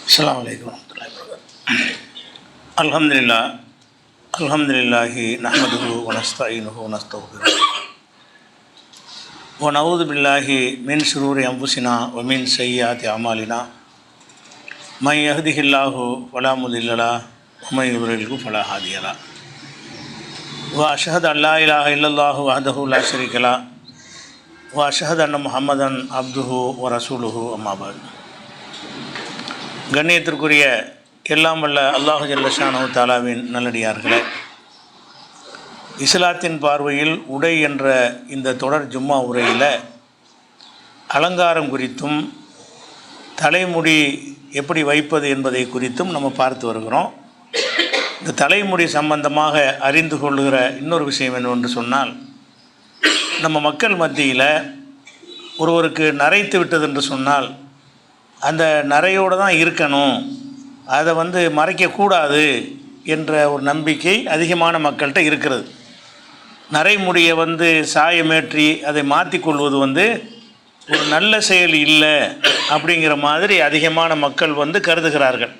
அஸ்ஸலாமு அலைக்கும் வரஹ்மத்துல்லாஹி வபரகாத்துஹு. அல்ஹம்துலில்லாஹி நஹ்மதுஹு வ நஸ்தஈனுஹு வ நஸ்தக்ஃபிருஹு வ நஊது பில்லாஹி மின் ஷுரூரி அன்ஃபுஸினா வ மின் ஸய்யிஆத்தி அமாலினா மை யஹ்திஹில்லாஹு ஃபலா முதில்ல லஹு வ மை யுضللஹு ஃபலா ஹாதிய லஹு வ அஷ்ஹது அல்லா இலாஹா இல்லல்லாஹு வஹ்தஹு லா ஷரீக லஹு வ அஷ்ஹது அன்ன முஹம்மதன் அப்துஹு வ ரசூலுஹு அம்மா பஅத். கண்ணியத்திற்குரிய எல்லாம் வல்ல அல்லாஹு ஜல்ல ஷானஹு தஆலாவின் நல்லடியார்களே, இஸ்லாத்தின் பார்வையில் உடை என்ற இந்த தொடர் ஜும்மா உரையில் அலங்காரம் குறித்தும் தலைமுடி எப்படி வைப்பது என்பதை குறித்தும் நம்ம பார்த்து வருகிறோம். இந்த தலைமுடி சம்பந்தமாக அறிந்து கொள்ளுகிற இன்னொரு விஷயம் என்னவென்று சொன்னால், நம்ம மக்கள் மத்தியில் ஒருவருக்கு நரைத்து விட்டது என்று சொன்னால் அந்த நரையோடு தான் இருக்கணும், அதை மறைக்கக்கூடாது என்ற ஒரு நம்பிக்கை அதிகமான மக்கள்கிட்ட இருக்கிறது. நரைமுடியை சாயமேற்றி அதை மாற்றிக்கொள்வது ஒரு நல்ல செயல் இல்லை அப்படிங்கிற மாதிரி அதிகமான மக்கள் கருதுகிறார்கள்.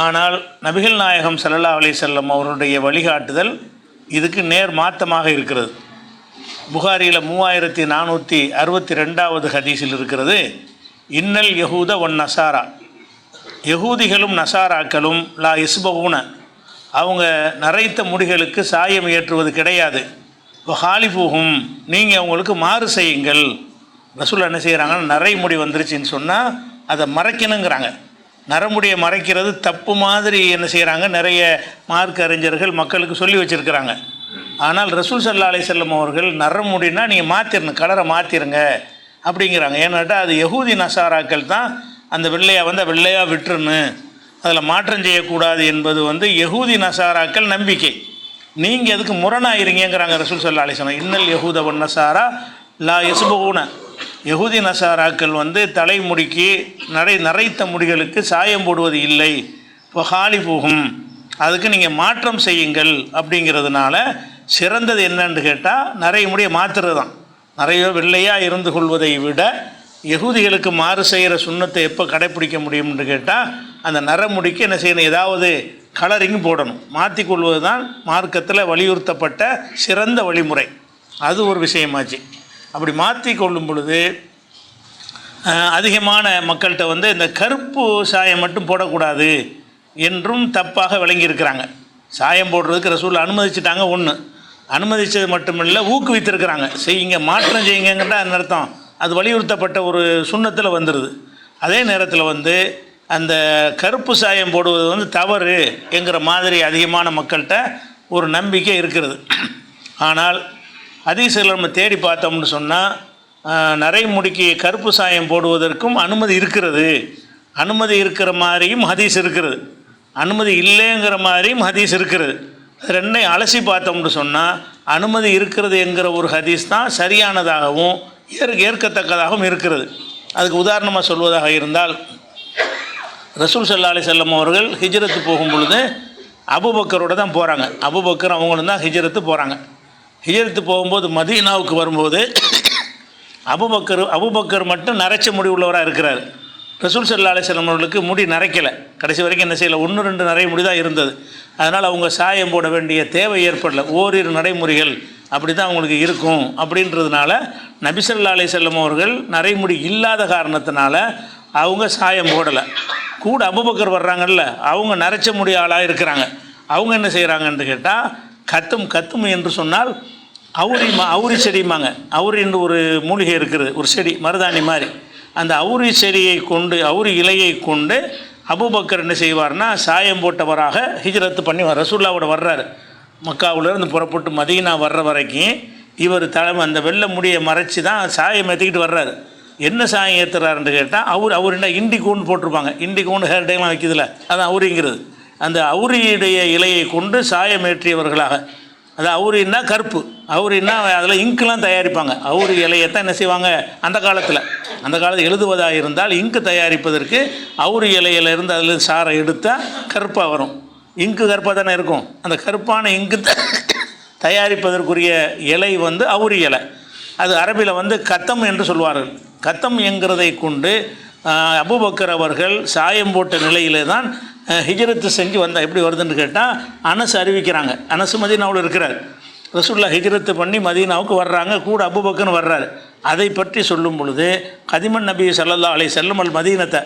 ஆனால் நபிகள் நாயகம் ஸல்லல்லாஹு அலைஹி வஸல்லம் அவருடைய வழிகாட்டுதல் இதுக்கு நேர் மாற்றமாக இருக்கிறது. புகாரியில் 3462வது ஹதீஸில் இருக்கிறது, இன்னல் யஹூத ஒன் நசாரா, யகூதிகளும் நசாராக்களும் லா இஸ்பகுன, அவங்க நரைத்த முடிகளுக்கு சாயம் ஏற்றுவது கிடையாது. ஹாலிஃபுஹும், நீங்கள் அவங்களுக்கு மாறு செய்யுங்கள். ரசூல் என்ன செய்கிறாங்கன்னா, நரைமுடி வந்துருச்சுன்னு சொன்னால் அதை மறைக்கணுங்கிறாங்க. நரைமுடியை மறைக்கிறது தப்பு மாதிரி என்ன செய்கிறாங்க, நிறைய மார்க்க அறிஞர்கள் மக்களுக்கு சொல்லி வச்சுருக்கிறாங்க. ஆனால் ரசூல் ஸல்லல்லாஹு அலைஹி வஸல்லம் அவர்கள் நரைமுடினா நீங்கள் மாற்றிடணும், கலரை மாற்றிடுங்க அப்படிங்கிறாங்க. ஏன்னாட்டா அது யகூதி நசாராக்கள் தான் அந்த வெள்ளையாக விட்டுருன்னு, அதில் மாற்றம் செய்யக்கூடாது என்பது யகூதி நசாராக்கள் நம்பிக்கை. நீங்கள் அதுக்கு முரணாயிருங்கிறாங்க ரசூல் ஸல்லல்லாஹு அலைஹி வஸல்லம். இன்னல் யஹூத வன் நசாரா லா யஸ்பகுன, யகூதி நசாராக்கள் தலைமுடிக்கு நரைத்த முடிகளுக்கு சாயம் போடுவது இல்லை. இப்போ ஹாலிஃபுஹும், அதுக்கு நீங்கள் மாற்றம் செய்யுங்கள் அப்படிங்கிறதுனால சிறந்தது என்னன்னு கேட்டால் நரைமுடியை மாற்றுறது தான். நிறைய வெள்ளையாக இருந்து கொள்வதை விட யகூதிகளுக்கு மாறு செய்கிற சுண்ணத்தை எப்போ கடைப்பிடிக்க முடியும்னு கேட்டால் அந்த நரைமுடிக்கு என்ன செய்யணும், ஏதாவது கலரிங் போடணும், மாற்றிக்கொள்வது தான் மார்க்கத்தில் வலியுறுத்தப்பட்ட சிறந்த வழிமுறை. அது ஒரு விஷயமாச்சு. அப்படி மாற்றி கொள்ளும் பொழுது அதிகமான மக்கள்கிட்ட இந்த கருப்பு சாயம் மட்டும் போடக்கூடாது என்றும் தப்பாக விளங்கியிருக்கிறாங்க. சாயம் போடுறதுக்கு ரசூல் அனுமதிச்சிட்டாங்க, ஒன்று அனுமதித்தது மட்டுமில்லை ஊக்குவித்திருக்கிறாங்க. செய்யுங்க, மாற்றம் செய்யுங்கங்கிட்ட அந்த அர்த்தம் அது வலியுறுத்தப்பட்ட ஒரு சுண்ணத்தில் வந்துடுது. அதே நேரத்தில் அந்த கருப்பு சாயம் போடுவது தவறு என்கிற மாதிரி அதிகமான மக்கள்கிட்ட ஒரு நம்பிக்கை இருக்கிறது. ஆனால் ஹதீஸ்களை நம்ம தேடி பார்த்தோம்னு சொன்னால் நரைமுடிக்கு கருப்பு சாயம் போடுவதற்கும் அனுமதி இருக்கிறது. அனுமதி இருக்கிற மாதிரியும் ஹதீஸ் இருக்கிறது, அனுமதி இல்லைங்கிற மாதிரியும் ஹதீஸ் இருக்கிறது. ரெண்டையும் அலசி பார்த்தோம்னு சொன்னால் அனுமதி இருக்கிறது என்கிற ஒரு ஹதீஸ் தான் சரியானதாகவும் ஏற்கத்தக்கதாகவும் இருக்கிறது. அதுக்கு உதாரணமாக சொல்வதாக இருந்தால், ரசூல் ஸல்லல்லாஹு அலைஹி வஸல்லம் அவர்கள் ஹிஜ்ரத்து போகும் பொழுது அபூபக்கரோடு தான் போகிறாங்க. அபூபக்கர் அவங்களும் தான் ஹிஜ்ரத்து போகிறாங்க. ஹிஜ்ரத்து போகும்போது மதீனாவுக்கு வரும்போது அபூபக்கர் மட்டும் நரைச்ச முடி உள்ளவராக இருக்கிறார். ரசூல் ஸல்லல்லாஹு அலைஹி வஸல்லம் அவர்களுக்கு முடி நரைக்கலை. கடைசி வரைக்கும் என்ன செய்யலை, 1-2 நிறைய முடி தான் இருந்தது. அதனால் அவங்க சாயம் போட வேண்டிய தேவை ஏற்படலை. ஓரிரு நடைமுறைகள் அப்படி தான் அவங்களுக்கு இருக்கும். அப்படின்றதுனால நபி ஸல்லல்லாஹு அலைஹி வஸல்லம் அவர்கள் நரைமுடி இல்லாத காரணத்தினால அவங்க சாயம் போடலை. கூட அபூபக்கர் வர்றாங்கல்ல, அவங்க நரைச்ச முடி ஆளாக இருக்கிறாங்க. அவங்க என்ன செய்கிறாங்கன்னு கேட்டால், கத்தும் என்று சொன்னால் அவுரி செடிமாங்க. அவுரின்னு ஒரு மூலிகை இருக்குது, ஒரு செடி மருதாணி மாதிரி. அந்த அவுரி செடியை கொண்டு, அவுரி இலையை கொண்டு அபூபக்கர் என்ன செய்வார்னா, சாயம் போட்டவராக ஹிஜ்ரத்து பண்ணி ரசூலுல்லாவோட வர்றாரு. மக்காவிலேருந்து புறப்பட்டு மதீனா வர்ற வரைக்கும் இவர் அந்த வெள்ளை முடியை மறைச்சி தான் சாயம் ஏற்றிக்கிட்டு வர்றாரு. என்ன சாயம் ஏற்றுறாருன்னு கேட்டால், அவருன்னா இண்டிகோன்னு போட்டிருப்பாங்க. இண்டிகோன்னு ஹேர் டைலாம் வைக்கிறதுல அதான் அவுரிங்கிறது. அந்த அவுரியுடைய இலையை கொண்டு சாயம் ஏற்றியவர்களாக, அது அவுரின்னா கருப்பு, அவுரின்னா அதில் இங்க்லாம் தயாரிப்பாங்க. அவுரி இலையத்தான் என்ன செய்வாங்க, அந்த காலத்தில் எழுதுவதாக இருந்தால் இங்கு தயாரிப்பதற்கு அவுரி இலையிலிருந்து அதில் சாரை எடுத்தால் கருப்பாக வரும். இங்கு கருப்பாக தானே இருக்கும். அந்த கருப்பான இங்கு தயாரிப்பதற்குரிய இலை அவுரி இலை. அது அரபியில் கத்தம் என்று சொல்வார்கள். கத்தம் என்கிறதை கொண்டு அபூபக்கர் அவர்கள் சாயம் போட்ட நிலையிலே தான் ஹிஜ்ரத்து செஞ்சு வந்தால் எப்படி வருதுன்னு கேட்டால் அனஸ் அறிவிக்கிறாங்க. அனஸ் மதீனாவில் இருக்கிறார். ரசூலுல்லாஹ் ஹிஜ்ரத்து பண்ணி மதீனாவுக்கு வர்றாங்க, கூட அபூபக்கர் வர்றாரு. அதை பற்றி சொல்லும் பொழுது கதிமன் நபி ஸல்லல்லாஹு அலைஹி வஸல்லம் அல் மதீனத்தை,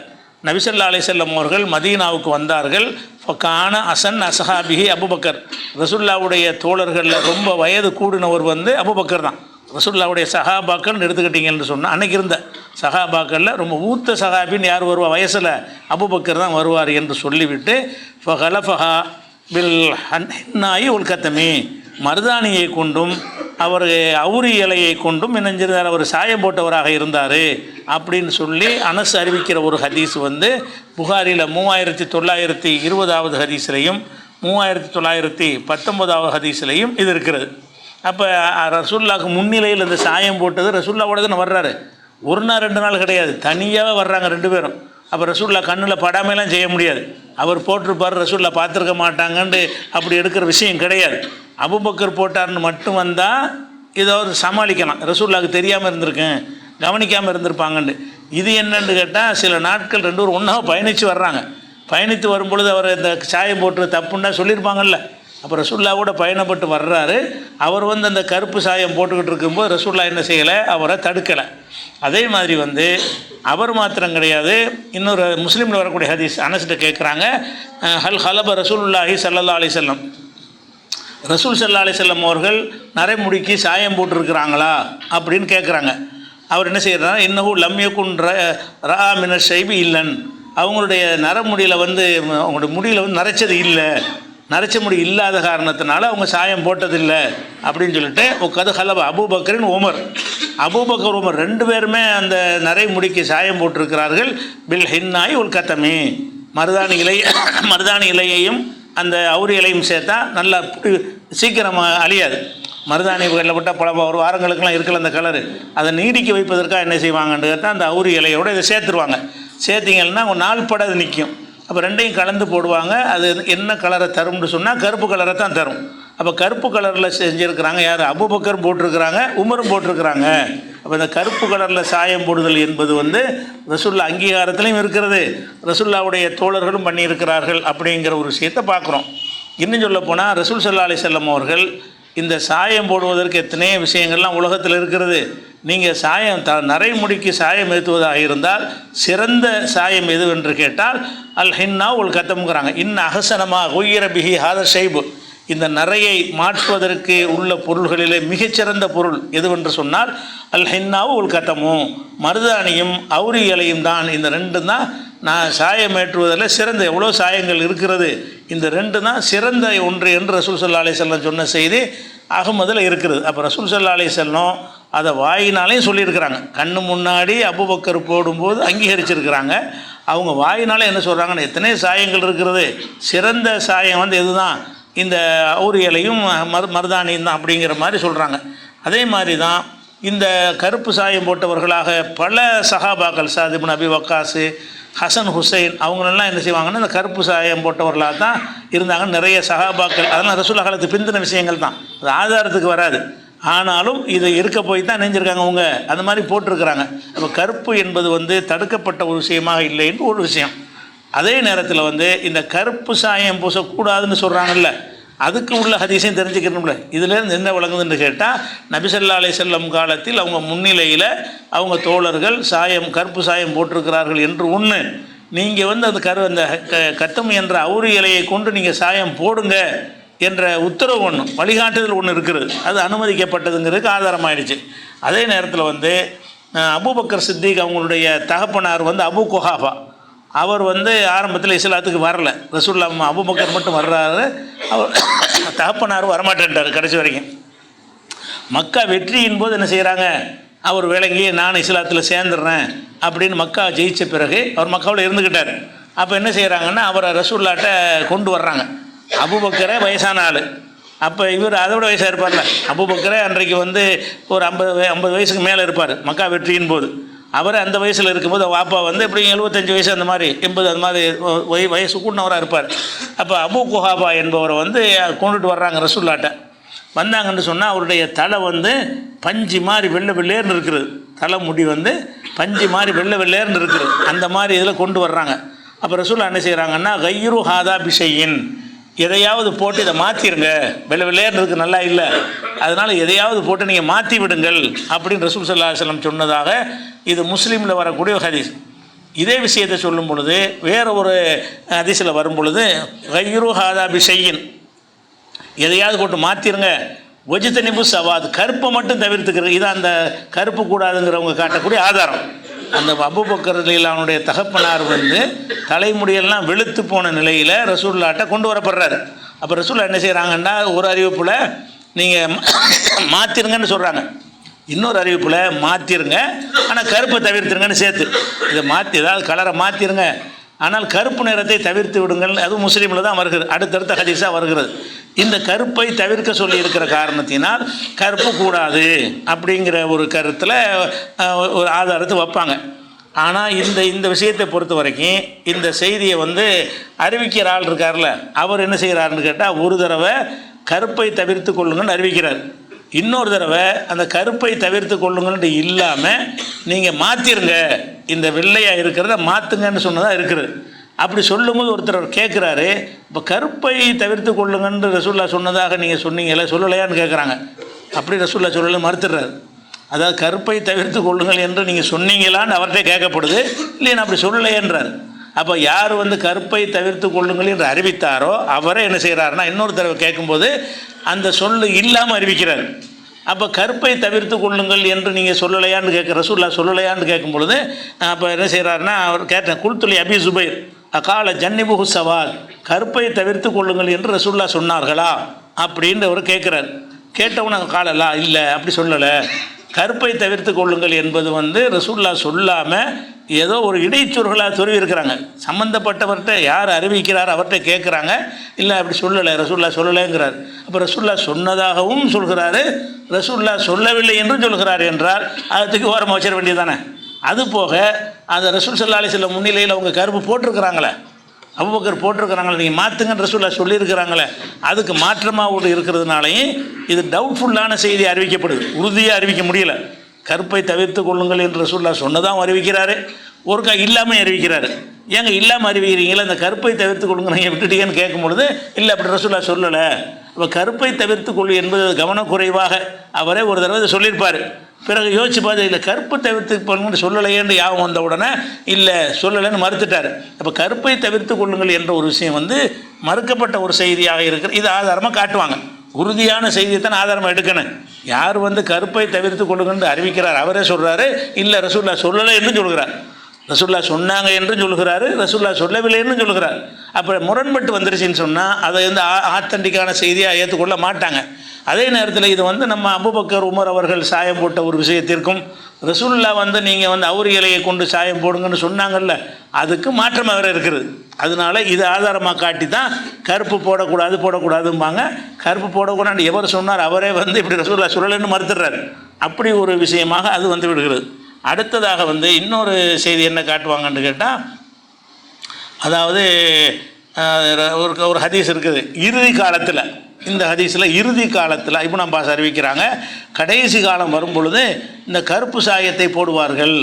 நபி ஸல்லல்லாஹு அலைஹி வஸல்லம் அவர்கள் மதீனாவுக்கு வந்தார்கள். ஃபகான அசன் அஸ்ஹாபிஹி அபூபக்கர், ரசூலுல்லாஹ்வுடைய தோழர்களில் ரொம்ப வயது கூடினவர் வந்து அபூபக்கர் தான். ரசூலுல்லாஹ்வுடைய சஹாபாக்கள்னு எடுத்துக்கிட்டீங்கன்னு சொன்னால் அன்றைக்கி இருந்த சஹாபாக்களில் ரொம்ப மூத்த சஹாபின்னு யார் வருவா, வயசில் அபூபக்கர் தான் வருவார் என்று சொல்லிவிட்டு ஃபஹலஃபஹா பில் ஹன்னாயி உல் கத்தமி, மருதாணியை கொண்டும் அவர் அவுரி இலையை கொண்டும் இணைஞ்சிருந்தார், அவர் சாயம் போட்டவராக இருந்தார் அப்படின்னு சொல்லி அனஸ் அறிவிக்கிற ஒரு ஹதீஸ் வந்து புகாரில் 3920வது ஹதீஸ்லையும் 3919வது ஹதீஸ்லையும் இது இருக்கிறது. அப்போ ரசூலுல்லாஹ்க்கு முன்னிலையில் இந்த சாயம் போட்டது ரசூலுல்லாஹ்வோட தான் வர்றாரு. ஒரு நாள் 2 நாள் கிடையாது, தனியாக வர்றாங்க 2 பேரும். அப்போ ரசூலுல்லாஹ் கண்ணில் படாமையெல்லாம் செய்ய முடியாது. அவர் போட்டிருப்பார், ரசூலுல்லாஹ் பார்த்துருக்க மாட்டாங்கன்ட்டு அப்படி எடுக்கிற விஷயம் கிடையாது. அபூபக்கர் போட்டார்னு மட்டும் வந்தால் ஏதாவது சமாளிக்கலாம், ரசூலுல்லாஹ்க்கு தெரியாமல் இருந்திருக்கேன், கவனிக்காமல் இருந்திருப்பாங்கன்னு. இது என்னன்னு கேட்டால் சில நாட்கள் 2 பேரும் ஒன்றாக பயணித்து வர்றாங்க. பயணித்து வரும்பொழுது அவர் இந்த சாயம் போட்டு தப்புன்னா சொல்லியிருப்பாங்கல்ல. அப்போ ரசூலுல்லாஹ் கூட பயணப்பட்டு வர்றாரு. அவர் வந்து அந்த கருப்பு சாயம் போட்டுக்கிட்டு இருக்கும்போது ரசூலுல்லாஹ் என்ன செய்யலை, அவரை தடுக்கலை. அதே மாதிரி வந்து அவர் மாத்திரம் கிடையாது, இன்னொரு முஸ்லீமில் வரக்கூடிய ஹதீஸ் அனஸ்கிட்ட கேட்குறாங்க, ஹல் ஹலப ரசூலுல்லாஹி ஸல்லல்லாஹு அலைஹி வஸல்லம், ரசூல் ஸல்லல்லாஹு அலைஹி வஸல்லம் அவர்கள் நரைமுடிக்கு சாயம் போட்டிருக்கிறாங்களா அப்படின்னு கேட்குறாங்க. அவர் என்ன செய்கிறாரா, இன்னஹு லம் யகுன் ரா மின ஷைபி இல்லன், அவங்களுடைய நரமுடியில் வந்து அவங்களுடைய முடியில் வந்து நரைச்சது இல்லை, நரைச்ச முடி இல்லாத காரணத்தினால அவங்க சாயம் போட்டதில்லை அப்படின்னு சொல்லிட்டு கது ஹலப அபூபக்கரின் உமர், அபூபக்கர் உமர் 2 பேருமே அந்த நரை முடிக்கு சாயம் போட்டிருக்கிறார்கள். பில் ஹின்னாய் உல் கத்தமி, மருதாணி இலையையும் அந்த அவுரி இலையும் சேர்த்தா நல்லா சீக்கிரமாக அழியாது. மருதாணி இலையில் விட்டால் பல ஒரு வாரங்களுக்கெல்லாம் இருக்கல அந்த கலரு, அதை நீடிக்க வைப்பதற்காக என்ன செய்வாங்கன்னு கேட்டால் அந்த அவுரி இலையோடு இதை சேர்த்துருவாங்க. சேர்த்திங்கன்னா ஒரு 4 படம் அது நிற்கும். அப்போ 2ஐயும் கலந்து போடுவாங்க. அது என்ன கலரை தரும்னு சொன்னால் கருப்பு கலரை தான் தரும். அப்போ கருப்பு கலரில் செஞ்சுருக்கிறாங்க யார், அபூபக்கர் போட்டிருக்கிறாங்க, உமரும் போட்டிருக்கிறாங்க. அப்போ இந்த கருப்பு கலரில் சாயம் போடுதல் என்பது வந்து ரசூலுல்லாஹ் அங்கீகாரத்திலையும் இருக்கிறது, ரசூலுல்லாஹ்வுடைய தோழர்களும் பண்ணியிருக்கிறார்கள் அப்படிங்கிற ஒரு விஷயத்தை பார்க்குறோம். இன்னும் சொல்ல போனால் ரசூல் ஸல்லல்லாஹு அலைஹி வஸல்லம் அவர்கள் இந்த சாயம் போடுவதற்கு எத்தனையோ விஷயங்கள்லாம் உலகத்தில் இருக்கிறது. நீங்கள் சாயம் நரைமுடிக்கு சாயம் ஏற்றுவதாக இருந்தால் சிறந்த சாயம் எது என்று கேட்டால் அல் ஹின்னா உல் கத்தம்ங்கிறாங்க. அஹசனமா உயிர பிஹி ஹாத ஷைபு, இந்த நரையை மாற்றுவதற்கு உள்ள பொருள்களிலே மிகச்சிறந்த பொருள் எதுவென்று சொன்னால் அல் ஹின்னாவும் உல் கத்தமும், மருதாணியும் அவுரி இலையும் தான். இந்த 2 தான் நான் சாயம் ஏற்றுவதில் சிறந்த, எவ்வளோ சாயங்கள் இருக்கிறது, இந்த 2 தான் சிறந்த ஒன்று என்று ரசூல் ஸல்லல்லாஹு அலைஹி வஸல்லம் சொன்ன செய்தி அஹ்மதில் இருக்கிறது. அப்போ ரசூல் ஸல்லல்லாஹு அலைஹி வஸல்லம் அதை வாயினாலையும் சொல்லியிருக்கிறாங்க. கண்ணு முன்னாடி அபூபக்கர் போடும்போது அங்கீகரிச்சிருக்கிறாங்க. அவங்க வாயினாலே என்ன சொல்கிறாங்கன்னு, எத்தனை சாயங்கள் இருக்கிறது, சிறந்த சாயம் வந்து எது தான், இந்த அவுரி இலையும் மருதாணியும் தான் அப்படிங்கிற மாதிரி சொல்கிறாங்க. அதே மாதிரி தான் இந்த கருப்பு சாயம் போட்டவர்களாக பல சஹாபாக்கள், சாத் இப்னு அபி வக்காஸ், ஹசன் ஹுசைன், அவங்களெல்லாம் என்ன செய்வாங்கன்னா இந்த கருப்பு சாயம் போட்டவர்களாக தான் இருந்தாங்க நிறைய சஹாபாக்கள். அதெல்லாம் ரசூலுல்லாஹ் காலத்துக்கு பிந்தின விஷயங்கள் தான், அது ஆதாரத்துக்கு வராது. ஆனாலும் இதை இருக்க போய் தான் நினைஞ்சிருக்காங்க அவங்க, அந்த மாதிரி போட்டிருக்கிறாங்க. அப்போ கருப்பு என்பது வந்து தடுக்கப்பட்ட ஒரு விஷயமாக இல்லைன்னு ஒரு விஷயம். அதே நேரத்தில் வந்து இந்த கருப்பு சாயம் பூசக்கூடாதுன்னு சொல்கிறாங்கல்ல, அதுக்கு உள்ள ஹதீஸையும் தெரிஞ்சுக்கணும்ல. இதுலேருந்து என்ன விளங்குதுன்னு கேட்டால் நபி ஸல்லல்லாஹு அலைஹி வஸல்லம் காலத்தில் அவங்க முன்னிலையில் அவங்க தோழர்கள் கருப்பு சாயம் போட்டிருக்கிறார்கள் என்று ஒன்று. நீங்கள் வந்து அந்த அந்த கத்தம் என்ற அவுரி இலையை கொண்டு நீங்கள் சாயம் போடுங்க என்ற உத்தரவு ஒன்று, வழிகாட்டுதல் ஒன்று இருக்கிறது, அது அனுமதிக்கப்பட்டதுங்கிறதுக்கு ஆதாரமாயிடுச்சு. அதே நேரத்தில் வந்து அபூபக்கர் சித்திக் அவங்களுடைய தகப்பனார் வந்து அபு குஹாஃபா, அவர் வந்து ஆரம்பத்தில் இஸ்லாத்துக்கு வரல, ரசூலுல்லாஹ் அபூபக்கர் மட்டும் வர்றாரு, அவர் தகப்பனார் வரமாட்டேன்ட்டார் கடைசி வரைக்கும். மக்கா வெற்றியின் போது என்ன செய்கிறாங்க, அவர் விளங்கி நான் இஸ்லாத்தில் சேர்ந்துடுறேன் அப்படின்னு மக்கா ஜெயித்த பிறகு அவர் மக்காவில் இருந்துக்கிட்டார். அப்போ என்ன செய்கிறாங்கன்னா அவரை ரசூலுல்லாஹ்ட்ட கொண்டு வர்றாங்க. அபூபக்கரே வயசான ஆள், அப்போ இவர் அதை விட வயசாக இருப்பார்ல, அபூபக்கரே அன்றைக்கு வந்து ஒரு 50 வயசுக்கு மேலே இருப்பார் மக்கா வெற்றியின் போது. அவர் அந்த வயசில் இருக்கும்போது வாப்பா வந்து இப்படி 75 வயசு அந்த மாதிரி 80 அந்த மாதிரி வயசு கூட்டினவராக இருப்பார். அப்போ அபு குஹாஃபா என்பவரை வந்து கொண்டுட்டு வர்றாங்க ரசூலுல்லாஹ்ட்ட. வந்தாங்கன்னு சொன்னால் அவருடைய தலை வந்து பஞ்சு மாதிரி வெள்ளை வெள்ளேர்னு இருக்குது, தலைமுடி வந்து பஞ்சு மாதிரி வெள்ளை வெள்ளேர்னு இருக்குது. அந்த மாதிரி இதில் கொண்டு வர்றாங்க. அப்போ ரசூலுல்லாஹ் என்ன செய்கிறாங்கன்னா, கைரு ஹாதா பிஷையின், எதையாவது போட்டு இதை மாற்றிடுங்க, வெள்ளை வெள்ளையர்னு இருக்குது, நல்லா இல்லை, அதனால் எதையாவது போட்டு நீங்கள் மாற்றி விடுங்கள் அப்படின்னு ரசூல் ஸல்லல்லாஹு அலைஹி வஸல்லம் சொன்னதாக இது முஸ்லீமில் வரக்கூடிய ஒரு ஹதீஸ். இதே விஷயத்தை சொல்லும் பொழுது வேறு ஒரு ஹதீஸில் வரும் பொழுது கைரு ஹாதா பிஷையின், எதையாவது போட்டு மாற்றிருங்க, ஒஜித்தனிபு சவாத், கருப்பை மட்டும் தவிர்த்துக்கிறது. இது அந்த கருப்பு கூடாதுங்கிறவங்க காட்டக்கூடிய ஆதாரம். அந்த அபூபக்கர் ரலியல்லாஹு தகப்பனார் வந்து தலைமுடியெல்லாம் வெளுத்து போன நிலையில் ரசூலுல்லாஹ்ட்ட கொண்டு வரப்படுறாரு. அப்போ ரசூலுல்லாஹ் என்ன செய்கிறாங்கன்னா, ஒரு அறிவிப்பில் நீங்கள் மாற்றிருங்கன்னு சொல்கிறாங்க, இன்னொரு அறிவிப்பில் மாற்றிருங்க ஆனால் கருப்பை தவிர்த்துருங்கன்னு சேர்த்து, இதை மாற்றி ஏதாவது கலரை மாற்றிருங்க ஆனால் கருப்பு நிறத்தை தவிர்த்து விடுங்கள், அதுவும் முஸ்லீமில் தான் வருகிறது, அடுத்தடுத்த ஹதீஸாக வருகிறது. இந்த கருப்பை தவிர்க்க சொல்லி இருக்கிற காரணத்தினால் கருப்பு கூடாது அப்படிங்கிற ஒரு கருத்தில் ஒரு ஆதாரத்தை வைப்பாங்க. ஆனால் இந்த விஷயத்தை பொறுத்த வரைக்கும் இந்த செய்தியை வந்து அறிவிக்கிற ஆள் இருக்கார்ல, அவர் என்ன செய்கிறாருன்னு கேட்டால், ஒரு தடவை கருப்பை தவிர்த்து கொள்ளுங்கன்னு அறிவிக்கிறார், இன்னொரு தடவை அந்த கருப்பை தவிர்த்து கொள்ளுங்கள்னு இல்லாமல் நீங்கள் மாற்றிருங்க, இந்த வெள்ளையாக இருக்கிறத மாற்றுங்கன்னு சொன்னதாக இருக்குது. அப்படி சொல்லும்போது ஒருத்தர் கேட்குறாரு, இப்போ கருப்பை தவிர்த்து கொள்ளுங்கன்னு ரசூலுல்லாஹ் சொன்னதாக நீங்கள் சொன்னீங்களே, சொல்லலையான்னு கேட்குறாங்க. அப்படி ரசூலுல்லாஹ் சொல்லலை, மறுத்துடுறாரு. அதாவது கருப்பை தவிர்த்து கொள்ளுங்கள் என்று நீங்கள் சொன்னீங்களான்னு அவர்கிட்ட கேட்கப்படுது, இல்லையா நான் அப்படி சொல்லலையேன்றார். அப்போ யார் வந்து கருப்பை தவிர்த்து கொள்ளுங்கள் என்று அறிவித்தாரோ அவரே என்ன செய்கிறாருன்னா, இன்னொரு தடவை கேட்கும்போது அந்த சொல்லு இல்லாமல் அறிவிக்கிறார். அப்போ கருப்பை தவிர்த்து கொள்ளுங்கள் என்று நீங்கள் சொல்லலையான்னு ரசூலுல்லாஹ் சொல்லலையான்னு கேட்கும் பொழுது அப்போ என்ன செய்கிறாருன்னா, அவர் கேட்டேன், குல்துலி அபி ஜுபைர் அகால ஜன்னிபுஹு சவாத், கருப்பை தவிர்த்து கொள்ளுங்கள் என்று ரசூலுல்லாஹ் சொன்னார்களா அப்படின்னு அவர் கேட்குறார். கேட்டவன காலலா இல்லை அப்படி சொல்லலை, கருப்பை தவிர்த்து கொள்ளுங்கள் என்பது வந்து ரசூலுல்லாஹ் சொல்லாமல் ஏதோ ஒரு இடைச்சொற்களாக துருவி இருக்கிறாங்க. சம்மந்தப்பட்டவர்கிட்ட யார் அறிவிக்கிறார் அவர்கிட்ட கேட்குறாங்க, இல்லை அப்படி சொல்லலை, ரசூலுல்லாஹ் சொல்லலைங்கிறார். அப்போ ரசூலுல்லாஹ் சொன்னதாகவும் சொல்கிறாரு, ரசூலுல்லாஹ் சொல்லவில்லை என்றும் சொல்கிறார் என்றால் அதுக்கு ஓரமாக வச்சிட வேண்டியதானே. அது போக அந்த ரசூல் ஸல்லல்லாஹு அலைஹி வஸல்லம் முன்னிலையில் அவங்க கருப்பு போட்டிருக்கிறாங்களே, அபூபக்கர் போட்டிருக்கிறாங்களே, நீங்கள் மாற்றுங்கன்னு ரசூலுல்லாஹ் சொல்லியிருக்கிறாங்களே, அதுக்கு மாற்றமாக ஒரு இருக்கிறதுனாலையும் இது டவுட்ஃபுல்லான செய்தி அறிவிக்கப்படுது, உறுதியாக அறிவிக்க முடியல. கருப்பை தவிர்த்து கொள்ளுங்கள் என்று ரசூலுல்லாஹ் சொன்னதான் அறிவிக்கிறாரு, ஒருக்கா இல்லாமல் அறிவிக்கிறாரு. ஏங்க இல்லாமல் அறிவிக்கிறீங்களா, அந்த கருப்பை தவிர்த்து கொள்ளுங்க நீங்கள் விட்டுட்டீங்கன்னு கேட்கும் பொழுது இல்லை அப்படி ரசூலுல்லாஹ் சொல்லலை. இப்போ கருப்பை தவிர்த்து கொள்ளு என்பது கவனக்குறைவாக அவரே ஒரு தடவை சொல்லியிருப்பார். பிறகு யோசிச்சு பார்த்து இல்லை கருப்பை தவிர்த்து கொள்ளுங்கன்னு சொல்லலையேன்னு யாவும் வந்த உடனே இல்லை சொல்லலைன்னு மறுத்துட்டார். அப்போ கருப்பை தவிர்த்து கொள்ளுங்கள் என்ற ஒரு விஷயம் வந்து மறுக்கப்பட்ட ஒரு செய்தியாக இருக்கிற, இது ஆதாரமாக காட்டுவாங்க. உறுதியான செய்தியை தான் ஆதாரமாக எடுக்கணும். யார் வந்து கருப்பை தவிர்த்து கொள்ளுங்கன்னு அறிவிக்கிறார் அவரே சொல்கிறாரு, இல்லை ரசூலுல்லாஹ் சொல்லலை என்று சொல்கிறார், ரசூலுல்லாஹ் சொன்னாங்க என்று சொல்கிறாரு, ரசூலுல்லாஹ் சொல்லவில்லை என்று சொல்கிறார். அப்போ முரண்பட்டு வந்துருச்சுன்னு சொன்னால் அதை வந்து ஆத்தண்டிக்கான செய்தியாக ஏற்றுக்கொள்ள மாட்டாங்க. அதே நேரத்தில் இது வந்து நம்ம அபூபக்கர் உமர் அவர்கள் சாயம் போட்ட ஒரு விஷயத்திற்கும் ரசூலுல்லாஹ் வந்து நீங்கள் வந்து அவுரி இலையை கொண்டு சாயம் போடுங்கன்னு சொன்னாங்கல்ல, அதுக்கு மாற்றமாக வேறு இருக்குது. அதனால இது ஆதாரமாக காட்டி தான் கருப்பு போடக்கூடாதும்பாங்க. கருப்பு போடக்கூடாது எவர் சொன்னார் அவரே வந்து இப்படி ரசூலுல்லாஹ் சொல்லலைன்னு மறுத்துடுறாரு. அப்படி ஒரு விஷயமாக அது வந்து விடுகிறது. அடுத்ததாக வந்து இன்னொரு செய்தி என்ன காட்டுவாங்கன்னு கேட்டால், அதாவது ஒரு ஹதீஸ் இருக்குது இறுதி காலத்தில், இந்த ஹதீஸில் இறுதி காலத்தில் இப்னு அப்பாஸ் அறிவிக்கிறாங்க, கடைசி காலம் வரும் பொழுது இந்த கருப்பு சாயத்தை போடுவார்கள்.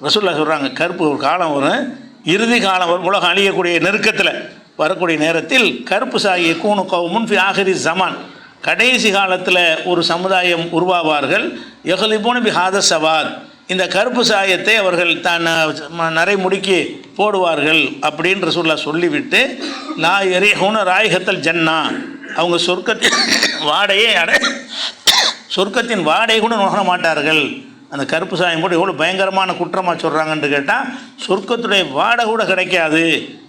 ரசூலுல்லாஹ் சொல்கிறாங்க, கருப்பு ஒரு காலம் வரும், இறுதி காலம் வரும், உலகம் அழியக்கூடிய நெருக்கத்தில் வரக்கூடிய நேரத்தில் கருப்பு சாயை கூணு கவுமுன் ஃபி ஆஹிரி ஜமான், கடைசி காலத்தில் ஒரு சமுதாயம் உருவாவார்கள். யஹ்லிபூன பி ஹாதா சவாத், இந்த கருப்பு சாயத்தை அவர்கள் தான் நரைமுடிக்கு போடுவார்கள் அப்படின்னு ரசூலுல்லாஹ் சொல்லிவிட்டு, லா யரிஹூன ராயிஹத்தல் ஜன்னா, அவங்க சொர்க்கத்தின் வாடையை கூட நுகர மாட்டார்கள். அந்த கருப்பு சாயம் கூட எவ்வளோ பயங்கரமான குற்றமாக சொல்கிறாங்கன்னு கேட்டால், சொர்க்கத்துடைய வாடை கூட கிடைக்காது,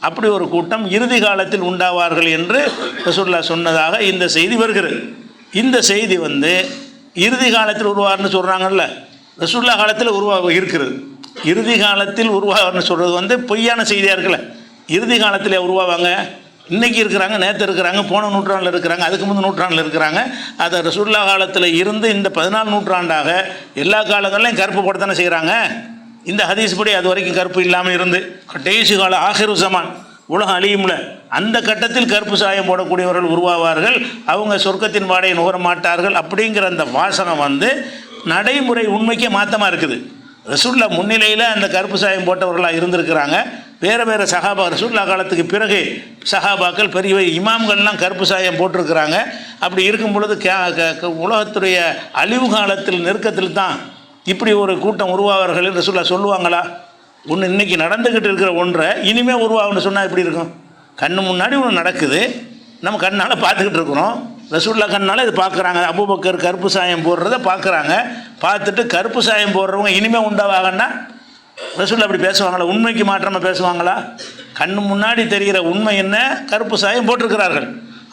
அப்படி ஒரு கூட்டம் இறுதி காலத்தில் உண்டாவார்கள் என்று ரசூலுல்லாஹ் சொன்னதாக இந்த செய்தி வருகிறது. இந்த செய்தி வந்து இறுதி காலத்தில் உருவாருன்னு சொல்கிறாங்கல்ல, ரசூலுல்லாஹ் காலத்தில் இருக்கிறது. இறுதி காலத்தில் உருவாகன்னு சொல்கிறது வந்து பொய்யான செய்தியாக இருக்குல்ல. இறுதி காலத்தில் உருவாவாங்க, இன்றைக்கி இருக்கிறாங்க, நேற்று இருக்கிறாங்க, போன நூற்றாண்டில் இருக்கிறாங்க, அதுக்கு முந்தைய நூற்றாண்டில் இருக்கிறாங்க. அதை ரசூலுல்லாஹ் காலத்தில் இருந்து இந்த 14 நூற்றாண்டாக எல்லா காலங்கள்லையும் கருப்பு போட தானே செய்கிறாங்க. இந்த ஹதீஸ் படி அது வரைக்கும் கருப்பு இல்லாமல் இருந்து கடைசி கால ஆஹிரு ஜமான், உலகம் அழியும்ல, அந்த கட்டத்தில் கருப்பு சாயம் போடக்கூடியவர்கள் உருவாவார்கள், அவங்க சொர்க்கத்தின் வாடையை நுகர மாட்டார்கள் அப்படிங்கிற அந்த வாசகம் வந்து நடைமுறை உண்மைக்கே மாற்றமாக இருக்குது. ரசூல்லா முன்னிலையில் அந்த கருப்பு சாயம் போட்டவர்களாக இருந்திருக்கிறாங்க. வேறு வேறு சஹாபா ரசூல்லா காலத்துக்கு பிறகு சஹாபாக்கள் பெரிய இமாம்கள்லாம் கருப்பு சாயம் போட்டிருக்கிறாங்க. அப்படி இருக்கும் பொழுது உலகத்துடைய அழிவு காலத்தில் நெருக்கத்தில் தான் இப்படி ஒரு கூட்டம் உருவாவார்கள் ரசூல்லா சொல்லுவாங்களா? ஒன்று இன்றைக்கி நடந்துக்கிட்டு இருக்கிற ஒன்றை இனிமேல் உருவாகுன்னு சொன்னால் எப்படி இருக்கும்? கண்ணு முன்னாடி ஒன்று நடக்குது, நம்ம கண்ணால் பார்த்துக்கிட்டு இருக்கிறோம். ரசூல்லா கண்ணால் இது பார்க்குறாங்க. அபூபக்கர் கருப்பு சாயம் போடுறத பார்க்குறாங்க. பார்த்துட்டு கருப்பு சாயம் போடுறவங்க இனிமேல் உண்டாவாங்கன்னா ரசூல்லா அப்படி பேசுவாங்களா? உண்மைக்கு மாற்றமாக பேசுவாங்களா? கண்ணு முன்னாடி தெரிகிற உண்மை என்ன? கருப்பு சாயம் போட்டிருக்கிறார்கள்.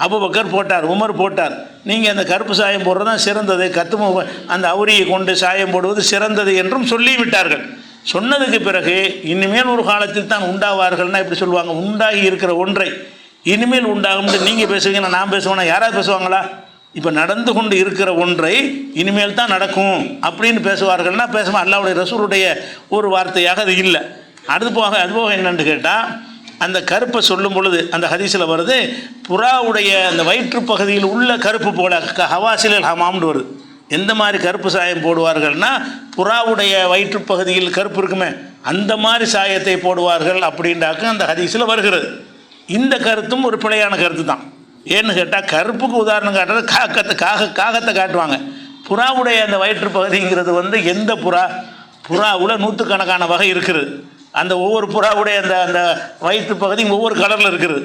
அபூபக்கர் போட்டார், உமர் போட்டார். நீங்கள் அந்த கருப்பு சாயம் போடுறது தான் சிறந்தது, அந்த அவுரியை கொண்டு சாயம் போடுவது சிறந்தது என்றும் சொல்லிவிட்டார்கள். சொன்னதுக்கு பிறகு இனிமேல் ஒரு காலத்தில் தான் உண்டாவார்கள்னா எப்படி சொல்லுவாங்க? உண்டாகி இருக்கிற ஒன்றை இனிமேல் உண்டாகும்னு நீங்கள் பேசுவீங்கன்னா நான் பேசுவேன்னா யாராவது பேசுவாங்களா? இப்போ நடந்து கொண்டு இருக்கிற ஒன்றை இனிமேல் தான் நடக்கும் அப்படின்னு பேசுவார்கள்னா பேசுவோம். அல்லாஹ்வுடைய ரசூலுடைய ஒரு வார்த்தையாக அது இல்லை. அதுபோக என்னென்னு கேட்டால், அந்த கருப்பை சொல்லும் பொழுது அந்த ஹதீஸில் வருது, புறாவுடைய அந்த வயிற்று பகுதியில் உள்ள கருப்பு போல ஹவாசில் ஹமாம்னு வருது. எந்த மாதிரி கருப்பு சாயம் போடுவார்கள்னா, புறாவுடைய வயிற்று பகுதியில் கருப்பு இருக்குமே அந்த மாதிரி சாயத்தை போடுவார்கள் அப்படின்றாக்க அந்த ஹதீஸில் வருகிறது. இந்த கருத்தும் ஒரு பிழையான கருத்து தான். ஏன்னு கேட்டால், கருப்புக்கு உதாரணம் காட்டுறது காகத்தை காட்டுவாங்க. புறாவுடைய அந்த வயிற்று பகுதிங்கிறது வந்து எந்த புறாவில் நூற்றுக்கணக்கான வகை இருக்குது. அந்த ஒவ்வொரு புறாவுடைய அந்த வயிற்று பகுதி ஒவ்வொரு கலரில் இருக்குது.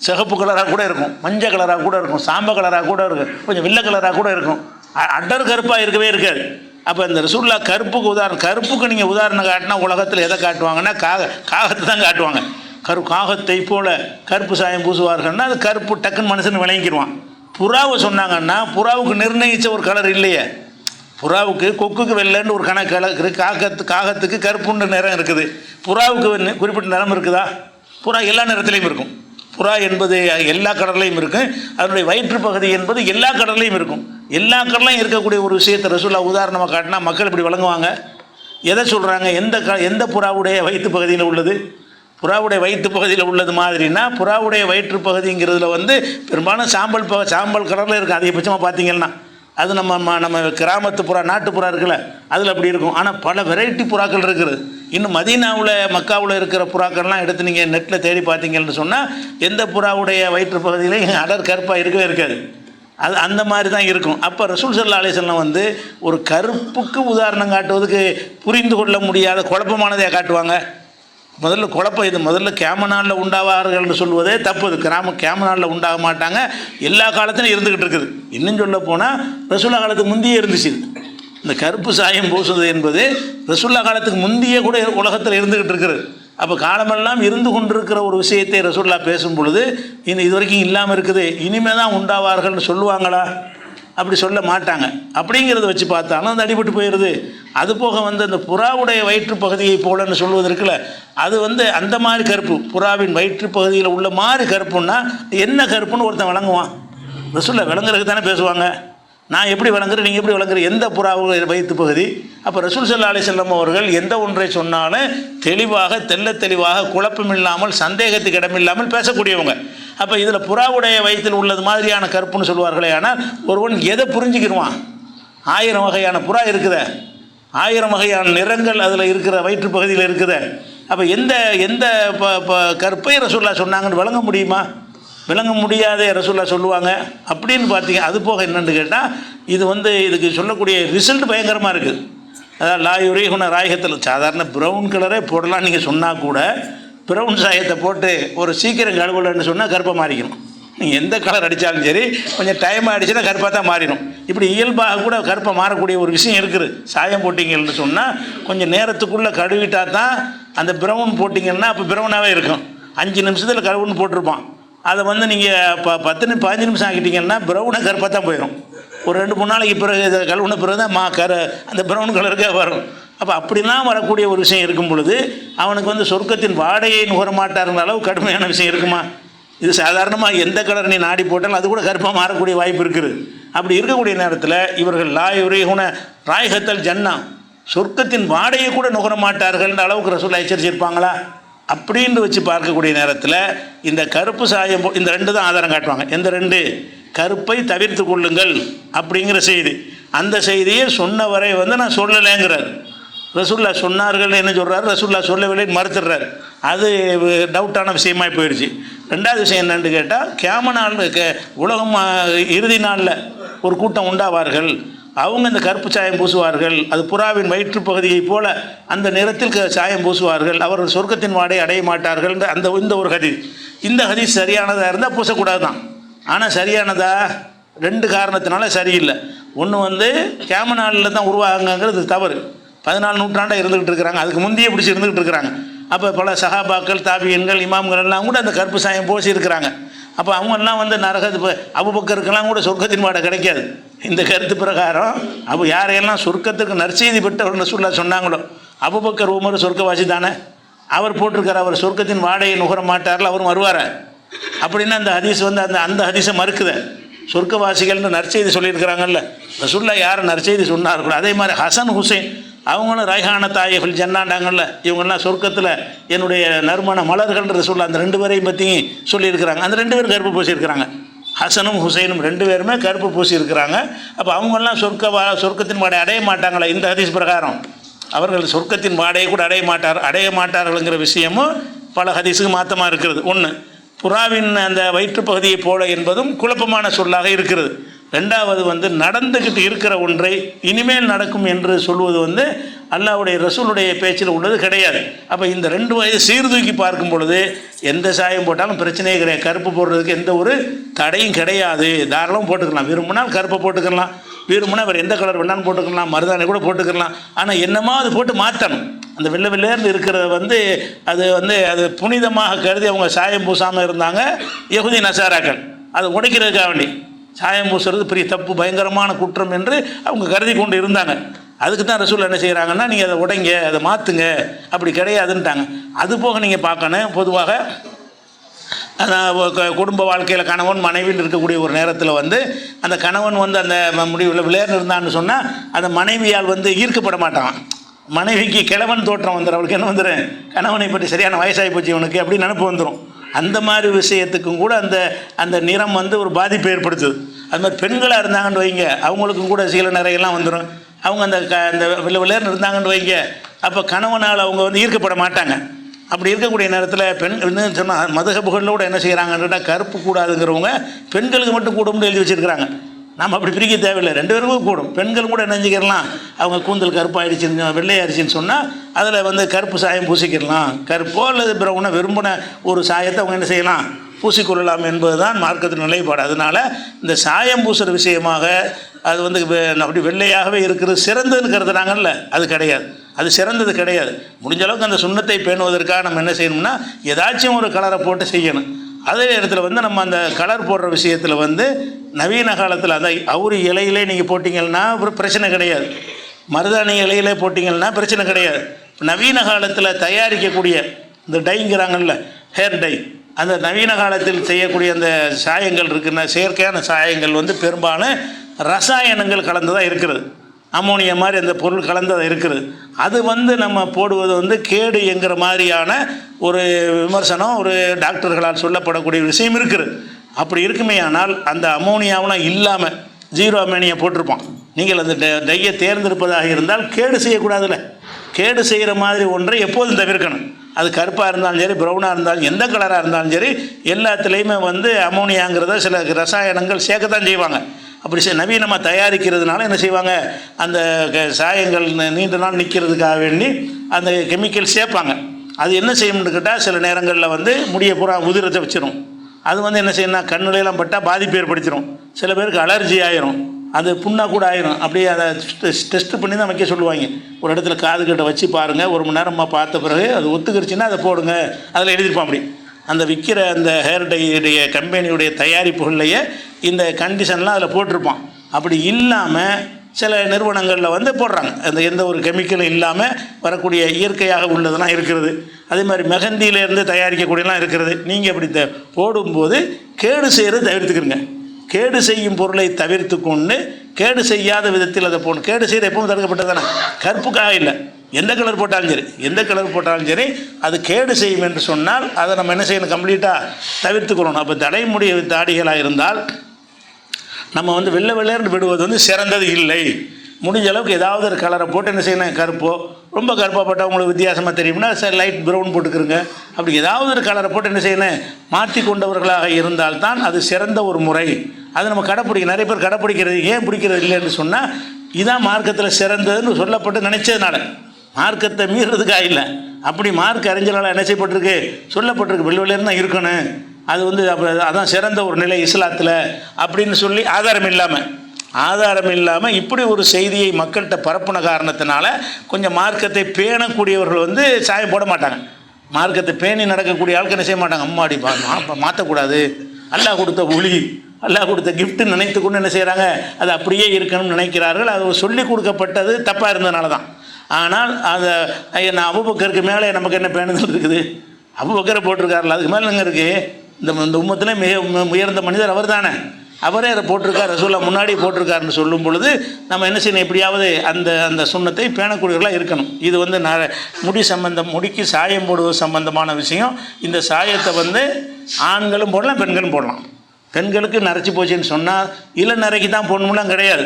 சிகப்பு கலராக கூட இருக்கும், மஞ்சள் கலராக கூட இருக்கும், சாம்பல் கலராக கூட இருக்கும், கொஞ்சம் வெள்ளை கலராக கூட இருக்கும், அடர் கருப்பாக இருக்கவே இருக்காது. அப்போ இந்த ரசூல்லா கருப்புக்கு நீங்கள் உதாரணம் காட்டினா உலகத்தில் எதை காட்டுவாங்கன்னா காகத்தை தான் காட்டுவாங்க. காகத்தை போல கருப்பு சாயம் பூசுவார்கள்னா அது கருப்பு டக்குன்னு மனுஷன் விளங்கிடுவான். புறாவை சொன்னாங்கன்னா புறாவுக்கு நிர்ணயித்த ஒரு கலர் இல்லையே. புறாவுக்கு கொக்குக்கு வெள்ளைன்னு ஒரு கலர் இருக்குது, காகத்துக்கு கருப்புன்னு நிறம் இருக்குது. புறாவுக்கு குறிப்பிட்ட நிறம் இருக்குதா? புறா எல்லா நிறத்துலையும் இருக்கும். புறா என்பது எல்லா கடல்லையும் இருக்குது. அதனுடைய வயிற்று பகுதி என்பது எல்லா கடல்லையும் இருக்கும். எல்லா கடலையும் இருக்கக்கூடிய ஒரு விஷயத்தை ரசூல்லா உதாரணமாக காட்டினா மக்கள் இப்படி வழங்குவாங்க. எதை சொல்கிறாங்க? எந்த புறாவுடைய வயிற்று பகுதியில் உள்ளது? புறாவுடைய வயிற்று பகுதியில் உள்ளது மாதிரினா, புறாவுடைய வயிற்று பகுதிங்கிறதுல வந்து பெரும்பாலும் சாம்பல் கலரில் இருக்குது. அதிகபட்சமாக பார்த்தீங்கன்னா அது நம்ம கிராமத்து புறா, நாட்டு புறா இருக்குல்ல, அதில் அப்படி இருக்கும். ஆனால் பல வெரைட்டி புறாக்கள் இருக்குது. இன்னும் மதீனாவில் மக்காவில் இருக்கிற புறாக்கள்லாம் எடுத்து நீங்கள் நெட்டில் தேடி பார்த்தீங்கன்னு சொன்னால் எந்த புறாவுடைய வயிற்று பகுதியிலையும் அடர் கருப்பாக இருக்கவே இருக்காது. அது அந்த மாதிரி தான் இருக்கும். அப்போ ரசூல் ஸல்லல்லாஹு அலைஹி வஸல்லம் வந்து ஒரு கருப்புக்கு உதாரணம் காட்டுவதுக்கு புரிந்து கொள்ள முடியாத குழப்பமானதை காட்டுவாங்க. முதல்ல கேமநாளில் உண்டாவார்கள்னு சொல்வதே தப்பு. அது கேமநாளில் உண்டாக மாட்டாங்க, எல்லா காலத்திலும் இருந்துக்கிட்டு இருக்குது. இன்னும் சொல்ல போனால் ரசூல்லா காலத்துக்கு முந்தையே இருந்துச்சு. இந்த கருப்பு சாயம் பூசுவது என்பது ரசூல்லா காலத்துக்கு முந்தையே கூட உலகத்தில் இருந்துக்கிட்டு இருக்குது. அப்போ காலமெல்லாம் இருந்து கொண்டிருக்கிற ஒரு விஷயத்தை ரசூல்லா பேசும் பொழுது இது வரைக்கும் இல்லாமல் இருக்குது, இனிமேல் தான் உண்டாவார்கள்னு சொல்லுவாங்களா? அப்படி சொல்ல மாட்டாங்க. அப்படிங்கிறத வச்சு பார்த்தாலும் அது அடிபட்டு போயிடுது. அதுபோக வந்து அந்த புறாவுடைய வயிற்று பகுதியை போலன்னு சொல்வது இருக்குல்ல, அது வந்து அந்த மாதிரி கருப்பு, புறாவின் வயிற்று பகுதியில் உள்ள மாதிரி கருப்புன்னா என்ன கருப்புன்னு ஒருத்தன் விளங்குவான். ரசூல்லா விளங்குறதுக்கு தானே பேசுவாங்க. நான் எப்படி விளங்குறேன், நீங்கள் எப்படி விளங்குற, எந்த புறாவுடைய வயிற்று பகுதி? அப்போ ரசூல் ஸல்லல்லாஹு அலைஹி வஸல்லம் அவர்கள் எந்த ஒன்றை சொன்னாலும் தெளிவாக தெளிவாக குழப்பம் இல்லாமல் சந்தேகத்துக்கு இடமில்லாமல் பேசக்கூடியவங்க. அப்போ இதில் புறாவுடைய வயிற்றில் உள்ளது மாதிரியான கருப்புன்னு சொல்லுவார்களே. ஆனால் ஒருவன் எதை புரிஞ்சுக்கிடுவான்? 1000 வகையான புறா இருக்குதே, 1000 வகையான நிறங்கள் அதில் இருக்கிற வயிற்று பகுதியில் இருக்குதே. அப்போ எந்த கருப்பை ரசூல்லா சொன்னாங்கன்னு விளங்க முடியுமா? விளங்க முடியாத ரசூல்லா சொல்லுவாங்க அப்படின்னு பார்த்தீங்க. அது போக என்னென்னு கேட்டால், இதுக்கு சொல்லக்கூடிய ரிசல்ட் பயங்கரமாக இருக்குது. அதாவது லாயுரீகுன ராயகத்தில் சாதாரண ப்ரௌன் கலரே போடலாம் நீங்கள் சொன்னால் கூட, ப்ரௌன் சாயத்தை போட்டு ஒரு சீக்கிரம் கழுவலன்னு சொன்னால் கருப்பாக மாறிக்கணும். நீங்கள் எந்த கலர் அடித்தாலும் சரி, கொஞ்சம் டைம் ஆகிடுச்சுன்னா கருப்பாக தான் மாறிடும். இப்படி இயல்பாக கூட கருப்பாக மாறக்கூடிய ஒரு விஷயம் இருக்குது. சாயம் போட்டிங்கன்னு சொன்னால் கொஞ்சம் நேரத்துக்குள்ளே கழுவிட்டா தான் அந்த ப்ரௌன் போட்டிங்கன்னா அப்போ ப்ரௌனாகவே இருக்கும். 5 நிமிஷத்தில் கழுவுன்னு போட்டிருப்பான். அதை நீங்கள் 10-15 நிமிஷம் ஆக்கிட்டிங்கன்னா ப்ரௌனாக கருப்பாக தான் போயிடும். ஒரு 2-3 நாளைக்கு பிறகு இதை கழுவுன பிறகு தான் அந்த ப்ரௌன் கலருக்கே வரும். அப்போ அப்படிலாம் வரக்கூடிய ஒரு விஷயம் இருக்கும் பொழுது அவனுக்கு சொர்க்கத்தின் வாடையை நுகர மாட்டாருங்கிற அளவு கடுமையான விஷயம் இருக்குமா? இது சாதாரணமாக எந்த கலர் நீ நாடி போட்டாலும் அது கூட கருப்பாக மாறக்கூடிய வாய்ப்பு இருக்குது. அப்படி இருக்கக்கூடிய நேரத்தில் இவர்கள் லாயுரீகுன ராயகத்தல் ஜன்னா, சொர்க்கத்தின் வாடையை கூட நுகர மாட்டார்கள்ன்ற அளவுக்கு ரசூல் எச்சரிச்சிருப்பாங்களா? அப்படின்னு வச்சு பார்க்கக்கூடிய நேரத்தில் இந்த கருப்பு சாயம் இந்த ரெண்டு தான் ஆதாரம் காட்டுவாங்க. எந்த ரெண்டு? கருப்பை தவிர்த்து கொள்ளுங்கள் அப்படிங்கிற செய்தி. அந்த செய்தியை சொன்னவரை வந்து நான் சொல்லலைங்கிறார். ரசூல்லா சொன்னார்கள் என்ன சொல்கிறார், ரசூல்லா சொல்லவில்லைன்னு மறுத்துடுறார். அது டவுட்டான விஷயமாய் போயிடுச்சு. ரெண்டாவது விஷயம் என்னென்னு கேட்டால், கியாம நாள் உலகம் இறுதி நாளில் ஒரு கூட்டம் உண்டாவார்கள், அவங்க இந்த கருப்பு சாயம் பூசுவார்கள், அது புறாவின் வயிற்று பகுதியைப் போல அந்த நிறத்தில் சாயம் பூசுவார்கள், அவர்கள் சொர்க்கத்தின் வாடை அடைய மாட்டார்கள். இந்த ஒரு ஹதீஸ். இந்த ஹதீஸ் சரியானதாக இருந்தால் பூசக்கூடாது தான். ஆனால் சரியானதா? ரெண்டு காரணத்தினால சரியில்லை. ஒன்று வந்து கியாம நாளில் தான் உருவாகுங்கிறது தவறு. 14 நூற்றாண்டாக இருந்துக்கிட்டு இருக்கிறாங்க, அதுக்கு முந்தையே பிடிச்சி இருந்துக்கிட்டு இருக்கிறாங்க. அப்போ பல சஹாபாக்கள், தாபியன்கள், இமாம்கள் எல்லாம் கூட அந்த கருப்பு சாயம் பூசி இருக்கிறாங்க. அப்போ அவங்கெல்லாம் வந்து அபூபக்கருக்கெல்லாம் கூட சொர்க்கத்தின் வாடை கிடைக்காது. இந்த கருத்து பிரகாரம் அப்போ யாரையெல்லாம் சொர்க்கத்துக்கு நற்செய்தி பெற்றவர் ரசூலுல்லாஹ் சொன்னாங்களோ, அபூபக்கர் உமர் சொர்க்கவாசி தானே, அவர் போட்டிருக்கார், அவர் சொர்க்கத்தின் வாடையை நுகர மாட்டார்கள், அவரும் வருவார். அப்படின்னா அந்த ஹதீஸ் வந்து அந்த ஹதீஸை மறுக்குது. சொர்க்கவாசிகள்னு நற்செய்தி சொல்லியிருக்கிறாங்கல்ல, ரசூலுல்லாஹ் யார் நற்செய்தி சொன்னார்களோ அதே மாதிரி ஹசன் ஹுசைன் அவங்களும் ரைஹான தாயஃபில் ஜன்னாண்டாங்கல்ல, இவங்கெல்லாம் சொர்க்கத்தில் என்னுடைய நறுமண மலர்கள்ன்ற ரசூலுல்லாஹ் அந்த ரெண்டு பேரையும் பற்றி சொல்லியிருக்கிறாங்க. அந்த ரெண்டு பேரும் கருப்பு பூசியிருக்கிறாங்க. ஹசனும் ஹுசைனும் ரெண்டு பேருமே கருப்பு பூசியிருக்கிறாங்க. அப்போ அவங்கெல்லாம் சொர்க்கத்தின் வாடை அடைய மாட்டாங்களா? இந்த ஹதீஸ் பிரகாரம் அவர்கள் சொர்க்கத்தின் வாடையை கூட அடைய மாட்டார்கள்ங்கிற விஷயமும் பல ஹதீஸுக்கு மாற்றமாக இருக்கிறது. ஒன்று, புறாவின் அந்த வயிற்றுப்பகுதியை போல என்பதும் குழப்பமான சொல்லாக இருக்கிறது. ரெண்டாவது வந்து நடந்துக்கிட்டு இருக்கிற ஒன்றை இனிமேல் நடக்கும் என்று சொல்வது வந்து அல்லாஹ்வுடைய ரசூலுடைய பேச்சில் உள்ளது கிடையாது. அப்போ இந்த ரெண்டு வயது சீர்தூக்கி பார்க்கும் பொழுது எந்த சாயம் போட்டாலும் பிரச்சனையே கிடையாது. கருப்பு போடுறதுக்கு எந்த ஒரு தடையும் கிடையாது. தாராளம் போட்டுக்கலாம். விரும்பினால் கருப்பை போட்டுக்கலாம், விரும்பினா வேறு எந்த கலர் வேணாலும் போட்டுக்கலாம், மருதாணி கூட போட்டுக்கலாம். ஆனால் என்னமோ அது போட்டு மாற்றணும். அந்த வெள்ளேர்ந்து இருக்கிறத வந்து அது புனிதமாக கருதி அவங்க சாயம் பூசாமல் இருந்தாங்க யஹூதி நசாராக்கள். அதை உடைக்கிறதுக்காக வேண்டி சாயம் பூசுறது பெரிய தப்பு, பயங்கரமான குற்றம் என்று அவங்க கருதி கொண்டு இருந்தாங்க. அதுக்கு தான் ரசூல் என்ன செய்கிறாங்கன்னா, நீங்கள் அதை உடைங்க, அதை மாற்றுங்க, அப்படி கிடையாதுன்ட்டாங்க. அது போக நீங்கள் பார்க்கணும், பொதுவாக குடும்ப வாழ்க்கையில் கணவன் மனைவியில் இருக்கக்கூடிய ஒரு நேரத்தில் வந்து அந்த கணவன் வந்து அந்த முடிவில் விளையாண்டு இருந்தான்னு சொன்னால் அந்த மனைவியால் வந்து ஈர்க்கப்பட மாட்டான். மனைவிக்கு கிழவன் தோற்றம் வந்துடும். அவளுக்கு என்ன வந்துடும், கணவனை பற்றி சரியான வயசாகி போச்சு இவனுக்கு அப்படின்னு நினப்பு வந்துடும். அந்த மாதிரி விஷயத்துக்கும் கூட அந்த நிறம் வந்து ஒரு பாதிப்பை ஏற்படுத்துது. அது மாதிரி பெண்களாக இருந்தாங்கன்னு வைங்க, அவங்களுக்கும் கூட சில நிறையெல்லாம் வந்துடும். அவங்க அந்த விளையாண்டு இருந்தாங்கன்னு வைங்க, அப்போ கணவனால் அவங்க வந்து ஈர்க்கப்பட மாட்டாங்க. அப்படி இருக்கக்கூடிய நேரத்தில் பெண் என்ன சொன்னால் மதுஹபுகளில் கூட என்ன செய்கிறாங்கன்னா, கருப்பு கூடாதுங்கிறவங்க பெண்களுக்கு மட்டும் கூடும்னு எழுதி வச்சுருக்கிறாங்க. நம்ம அப்படி பிரிக்க தேவையில்லை, ரெண்டு பேருக்கும் கூடும். பெண்கள் கூட என்ன செஞ்சுக்கிடலாம், அவங்க கூந்தல் கருப்பாயிடுச்சுன்னு வெள்ளையாயிடுச்சின்னு சொன்னால் அதில் வந்து கருப்பு சாயம் பூசிக்கிடலாம். கருப்போ அல்லது பிரவுனை விரும்பின ஒரு சாயத்தை அவங்க என்ன செய்யலாம், பூசிக்கொள்ளலாம் என்பது தான் மார்க்கத்தின் நிலைப்பாடு. அதனால் இந்த சாயம் பூசுகிற விஷயமாக அது வந்து அப்படி வெள்ளையாகவே இருக்கிறது சிறந்ததுன்னு கருதுனாங்கல்ல, அது கிடையாது. அது சிறந்தது கிடையாது. முடிஞ்ச அளவுக்கு அந்த சுண்ணத்தை பேணுவதற்காக நம்ம என்ன செய்யணும்னா ஏதாச்சும் ஒரு கலரை போட்டு செய்யணும். அதே நேரத்தில் வந்து நம்ம அந்த கலர் போடுற விஷயத்தில் வந்து நவீன காலத்தில் அந்த அவுரி இலையிலே நீங்கள் போட்டிங்கன்னா ஒரு பிரச்சனை கிடையாது, மருதாணி இலையிலே போட்டிங்கன்னா பிரச்சனை கிடையாது. நவீன காலத்தில் தயாரிக்கக்கூடிய இந்த டைங்கிறாங்கல்ல, ஹேர் டை, அந்த நவீன காலத்தில் செய்யக்கூடிய அந்த சாயங்கள் இருக்குன்னா, செயற்கையான சாயங்கள் வந்து பெரும்பாலும் ரசாயனங்கள் கலந்ததாக இருக்கிறது. அமோனியா மாதிரி அந்த பொருள் கலந்ததாக இருக்கிறது. அது வந்து நம்ம போடுவது வந்து கேடு என்கிற மாதிரியான ஒரு விமர்சனம் ஒரு டாக்டர்களால் சொல்லப்படக்கூடிய விஷயம் இருக்குது. அப்படி இருக்குமே ஆனால் அந்த அமோனியாவெலாம் இல்லாமல் ஜீரோ அமோனியா போட்டிருப்பான். நீங்கள் அந்த டையை தேர்ந்தெடுப்பதாக இருந்தால் கேடு செய்யக்கூடாதுல்ல. கேடு செய்கிற மாதிரி ஒன்றை எப்போதும் தவிர்க்கணும். அது கருப்பாக இருந்தாலும் சரி, ப்ரௌனாக இருந்தாலும், எந்த கலராக இருந்தாலும் சரி, எல்லாத்துலேயுமே வந்து அமோனியாங்கிறத சில ரசாயனங்கள் சேர்க்கத்தான் செய்வாங்க. அப்படி நவீனமாக தயாரிக்கிறதுனால என்ன செய்வாங்க, அந்த சாயங்கள் நீண்ட நாள் நிற்கிறதுக்காக வேண்டி அந்த கெமிக்கல் சேர்ப்பாங்க. அது என்ன செய்யணும்னு கேட்டால் சில நேரங்களில் வந்து முடிய பூரா உதிரத்தை வச்சிடும். அது வந்து என்ன செய்யணும்னா கண்ணுலையெல்லாம் பட்டால் பாதிப்பு ஏற்படுத்திடும். சில பேருக்கு அலர்ஜி ஆயிரும், அது புண்ணாக கூட ஆயிரும். அப்படியே அதை டெஸ்ட் பண்ணி தான் வைக்க சொல்லுவாங்க. ஒரு இடத்துல காது கிட்ட வச்சு பாருங்கள், 1 மணி நேரமாக பார்த்த பிறகு அது ஒத்துக்கிடுச்சின்னா அதை போடுங்க. அதில் எழுதியிருப்பான். அப்படி அந்த விற்கிற அந்த ஹேர் டையுடைய கம்பெனியுடைய தயாரிப்புகள்லையே இந்த கண்டிஷன்லாம் அதில் போட்டிருப்பான். அப்படி இல்லாமல் சில நிறுவனங்களில் வந்து போடுறாங்க, அந்த எந்த ஒரு கெமிக்கலும் இல்லாமல் வரக்கூடிய இயற்கையாக உள்ளதெல்லாம் இருக்கிறது. அதே மாதிரி மெஹந்தியிலேருந்து தயாரிக்கக்கூடியலாம் இருக்கிறது. நீங்கள் அப்படி போடும்போது கேடு செய்கிறது தவிர்த்துக்கிறங்க. கேடு செய்யும் பொருளை தவிர்த்து கொண்டு கேடு செய்யாத விதத்தில் அதை போடணும். கேடு செய்கிற எப்பவும் தடுக்கப்பட்டதானே, கற்புக்காக இல்லை. எந்த கலர் போட்டாலும் சரி அது கேடு செய்யும் என்று சொன்னால் அதை நம்ம என்ன செய்யணும், கம்ப்ளீட்டாக தவிர்த்துக்கணும். அப்போ தலைமுடி தாடிகளாக இருந்தால் நம்ம வந்து வெள்ளை வெள்ளையர்னு விடுவது வந்து சிறந்தது இல்லை. முடிஞ்ச அளவுக்கு ஏதாவது ஒரு கலரை போட்டு என்ன செய்யணும், கருப்போ ரொம்ப கருப்பாக போட்டால் உங்களுக்கு வித்தியாசமாக தெரியும்னா சரி லைட் ப்ரௌன் போட்டுக்கிறங்க. அப்படி ஏதாவது ஒரு கலரை போட்டு என்ன செய்யணும், மாற்றி கொண்டவர்களாக இருந்தால்தான் அது சிறந்த ஒரு முறை. அது நம்ம கடைப்பிடிக்க நிறைய பேர் கடைப்பிடிக்கிறது ஏன் பிடிக்கிறது இல்லைன்னு சொன்னால் இதான் மார்க்கத்தில் சிறந்ததுன்னு சொல்லப்பட்டு நினச்சதுனால, மார்க்கத்தை மீறதுக்காக இல்லை. அப்படி மார்க் அறிஞர்களால் என்ன செய்யப்பட்டிருக்கு, சொல்லப்பட்டிருக்கு வெள்ளையிலேருந்து தான் இருக்கணும், அது வந்து அப்போ அதான் சிறந்த ஒரு நிலை இஸ்லாத்தில் அப்படின்னு சொல்லி ஆதாரம் இல்லாமல் இப்படி ஒரு செய்தியை மக்கள்கிட்ட பரப்புன காரணத்தினால கொஞ்சம் மார்க்கத்தை பேணக்கூடியவர்கள் வந்து சாயம் போட மாட்டாங்க. மார்க்கத்தை பேணி நடக்கக்கூடிய ஆளுக்கு என்ன செய்ய மாட்டாங்க, அம்மாடி மாற்றக்கூடாது, அல்லாஹ் கொடுத்த ஒளி, அல்லாஹ் கொடுத்த கிஃப்ட்டு நினைத்து கொண்டு என்ன செய்கிறாங்க, அது அப்படியே இருக்கணும்னு நினைக்கிறார்கள். அது சொல்லி கொடுக்கப்பட்டது தப்பாக இருந்ததுனால தான். ஆனால் அதை நான் அபூபக்கருக்கு மேலே நமக்கு என்ன பேணுதல் இருக்குது, அபூபக்கரை போட்டிருக்காருல அதுக்கு மேலே என்ன இருக்குது, இந்த உம்மத்தில் மிக உயர்ந்த மனிதர் அவர் தானே, அவரே அதை போட்டிருக்கார், ரசூலுல்லாஹ் முன்னாடி போட்டிருக்காருன்னு சொல்லும் பொழுது நம்ம என்ன செய்யணும், எப்படியாவது அந்த சுண்ணத்தை பேணக்கூடியவர்களாக இருக்கணும். இது வந்து முடிக்கு சாயம் போடுவது சம்பந்தமான விஷயம். இந்த சாயத்தை வந்து ஆண்களும் போடலாம், பெண்களும் போடலாம். பெண்களுக்கு நரைச்சி போச்சுன்னு சொன்னால் இளநரைக்கு தான் போடணும்லாம் கிடையாது,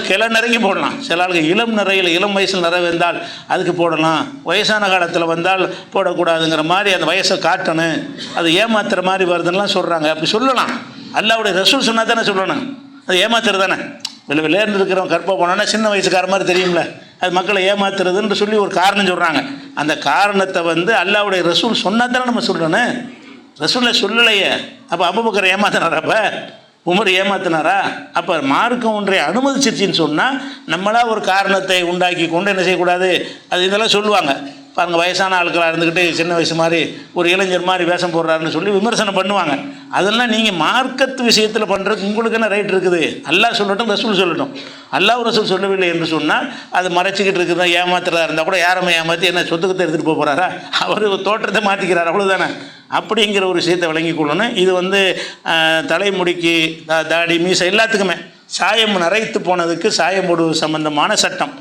கிளை நிறைக்கு போடலாம். சில ஆளுக்கு இளம் வயசில் நிறை வந்தால் அதுக்கு போடலாம், வயசான காலத்தில் வந்தால் போடக்கூடாதுங்கிற மாதிரி அந்த வயசை காட்டணும், அது ஏமாத்துற மாதிரி வருதுன்னெலாம் சொல்கிறாங்க. அப்படி சொல்லலாம், அல்லாஹ்வுடைய ரசூல் சொன்னா தானே சொல்லணும், அது ஏமாத்துறது தானே. விளையாண்டு இருக்கிறவங்க கற்பை போனோன்னா சின்ன வயசுக்கார மாதிரி தெரியும்ல, அது மக்களை ஏமாத்துறதுன்னு சொல்லி ஒரு காரணம் சொல்கிறாங்க. அந்த காரணத்தை வந்து அல்லாஹ்வுடைய ரசூல் சொன்னா தானே நம்ம சொல்லணும், ரசூலை சொல்லலையே. அப்போ அபூபக்கர் ஏமாத்தினாரா, அப்போ உமர் ஏமாத்தினாரா? அப்போ மார்க்கம் ஒன்றை அனுமதிச்சிருச்சின்னு சொன்னால் நம்மளா ஒரு காரணத்தை உண்டாக்கி கொண்டு என்ன செய்யக்கூடாது. அது இதெல்லாம் சொல்லுவாங்க பாருங்க, வயசான ஆட்களாக இருந்துக்கிட்டு சின்ன வயசு மாதிரி ஒரு இளைஞர் மாதிரி வேஷம் போடுறாருன்னு சொல்லி விமர்சனம் பண்ணுவாங்க. அதெல்லாம் நீங்கள் மார்க்கத்து விஷயத்தில் பண்ணுறதுக்கு உங்களுக்கு என்ன ரைட் இருக்குது, அல்லாஹ் சொல்லட்டும் ரசூல் சொல்லட்டும். அல்லாஹ் ரசூல் சொல்லவில்லை என்று சொன்னால் அது மறைச்சிக்கிட்டு இருக்குதா, ஏமாத்துறதா இருந்தால் கூட யாரமே ஏமாற்றி என்ன சொத்துக்கத்தை எடுத்துகிட்டு போக போகிறாரா, அவர் தோற்றத்தை மாற்றிக்கிறார், அவ்வளோதானே. அப்படிங்கிற ஒரு விஷயத்தை விளங்கி கொள்ளணும். இது வந்து தலைமுடிக்கு தாடி மீசை எல்லாத்துக்குமே சாயம் நரைத்து போனதுக்கு சாயம் போடுவது சம்பந்தமான சட்டம்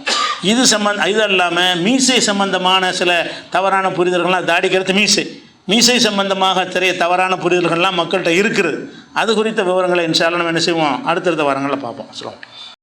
இது. இது இல்லாமல் மீசை சம்பந்தமான சில தவறான புரிதல்கள்லாம், தாடிக்கிறது மீசை சம்பந்தமாக தெரிய தவறான புரிதல்கள்லாம் மக்கள்கிட்ட இருக்கிறது. அது குறித்த விவரங்களை இன்ஷா அல்லாஹ் நம்ம என்ன செய்வோம், அடுத்தடுத்த வாரங்களில் பார்ப்போம். சொல்லுவோம்.